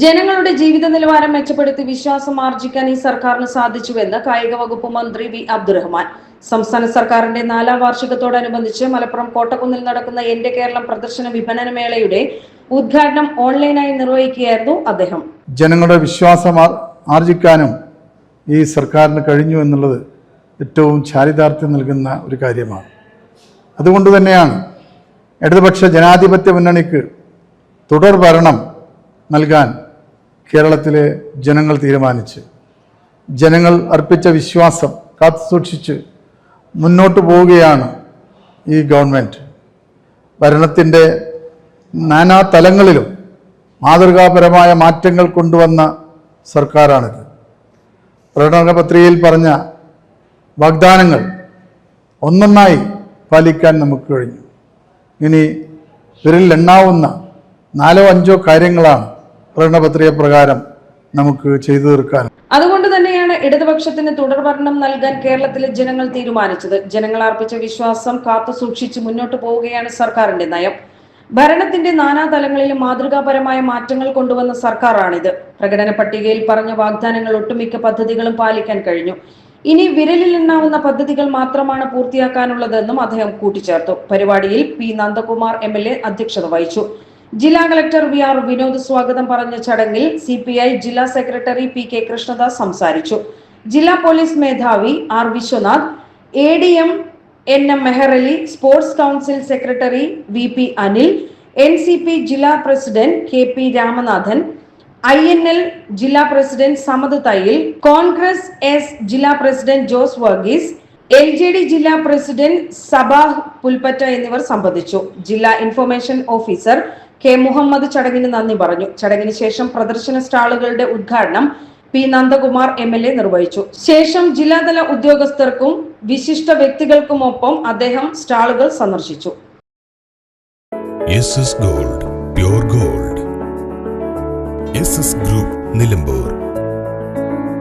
ജനങ്ങളുടെ ജീവിത നിലവാരം മെച്ചപ്പെടുത്തി വിശ്വാസം ആർജിക്കാൻ ഈ സർക്കാരിന് സാധിച്ചുവെന്ന് കായിക വകുപ്പ് മന്ത്രി വി അബ്ദുറഹ്മാൻ. സംസ്ഥാന സർക്കാരിന്റെ 4ാം വാർഷികത്തോടനുബന്ധിച്ച് മലപ്പുറം കോട്ടക്കുന്നിൽ നടക്കുന്ന എന്റെ കേരളം പ്രദർശന വിപണന മേളയുടെ ഉദ്ഘാടനം ഓൺലൈനായി നിർവഹിക്കുകയായിരുന്നു അദ്ദേഹം. ജനങ്ങളുടെ വിശ്വാസം ആർജിക്കാനും ഈ സർക്കാരിന് കഴിഞ്ഞു എന്നുള്ളത് ഏറ്റവും ചാരിതാർത്ഥ്യം നൽകുന്ന ഒരു കാര്യമാണ്. അതുകൊണ്ട് തന്നെയാണ് ഇടതുപക്ഷ ജനാധിപത്യ മുന്നണിക്ക് തുടർ ഭരണം നൽകാൻ കേരളത്തിലെ ജനങ്ങൾ തീരുമാനിച്ച് ജനങ്ങൾ അർപ്പിച്ച വിശ്വാസം കാത്തുസൂക്ഷിച്ച് മുന്നോട്ട് പോവുകയാണ് ഈ ഗവൺമെൻറ്. ഭരണത്തിൻ്റെ നാനാ തലങ്ങളിലും മാതൃകാപരമായ മാറ്റങ്ങൾ കൊണ്ടുവന്ന സർക്കാരാണിത്. പ്രകടന പത്രികയിൽ പറഞ്ഞ വാഗ്ദാനങ്ങൾ ഒന്നൊന്നായി പാലിക്കാൻ നമുക്ക് കഴിഞ്ഞു. ഇനി വിരലിൽ എണ്ണാവുന്ന 4-5 കാര്യങ്ങളാണ് പ്രകടന പത്രിക പ്രകാരം നമുക്ക് ചെയ്തു തീർക്കാൻ. അതുകൊണ്ട് തന്നെയാണ് ഇടതുപക്ഷത്തിന് തുടർഭരണം നൽകാൻ കേരളത്തിലെ ജനങ്ങൾ തീരുമാനിച്ചത്. ജനങ്ങൾ അർപ്പിച്ച വിശ്വാസം കാത്തു സൂക്ഷിച്ച് മുന്നോട്ട് പോവുകയാണ് സർക്കാരിന്റെ നയം. ഭരണത്തിന്റെ നാനാതലങ്ങളിലും മാതൃകാപരമായ മാറ്റങ്ങൾ കൊണ്ടുവന്ന സർക്കാരാണിത്. പ്രകടന പട്ടികയിൽ പറഞ്ഞ വാഗ്ദാനങ്ങൾ ഒട്ടുമിക്ക പദ്ധതികളും പാലിക്കാൻ കഴിഞ്ഞു. ഇനി വിരലിൽ എണ്ണാവുന്ന പദ്ധതികൾ മാത്രമാണ് പൂർത്തിയാക്കാനുള്ളതെന്നും അദ്ദേഹം കൂട്ടിച്ചേർത്തു. പരിപാടിയിൽ പി നന്ദകുമാർ MLA അധ്യക്ഷത വഹിച്ചു. ജില്ലാ കളക്ടർ VR വിനോദ് സ്വാഗതം പറഞ്ഞ ചടങ്ങിൽ CPI ജില്ലാ സെക്രട്ടറി PK കൃഷ്ണദാസ് സംസാരിച്ചു. ജില്ലാ പോലീസ് മേധാവി R Viswanath, ADM NM Meharali, sports council secretary VP Anil, NCP ജില്ലാ പ്രസിഡന്റ് KP രാമനാഥൻ, INL ജില്ലാ പ്രസിഡന്റ് സമദ് തയ്യിൽ, കോൺഗ്രസ് S ജില്ലാ പ്രസിഡന്റ് ജോസ് വർഗീസ്, LJD ജില്ലാ പ്രസിഡന്റ് സബാഹ് പുൽപ്പറ്റ എന്നിവർ സംബന്ധിച്ചു. ജില്ലാ ഇൻഫർമേഷൻ ഓഫീസർ K മുഹമ്മദ് ചടങ്ങിന് നന്ദി പറഞ്ഞു. ചടങ്ങിന് ശേഷം പ്രദർശന സ്റ്റാളുകളുടെ ഉദ്ഘാടനം പി നന്ദകുമാർ MLA നിർവഹിച്ചു. ശേഷം ജില്ലാതല ഉദ്യോഗസ്ഥർക്കും വിശിഷ്ട വ്യക്തികൾക്കുമൊപ്പം അദ്ദേഹം സ്റ്റാളുകൾ സന്ദർശിച്ചു. SS Gold, Pure Gold. SS Group, Nilambur.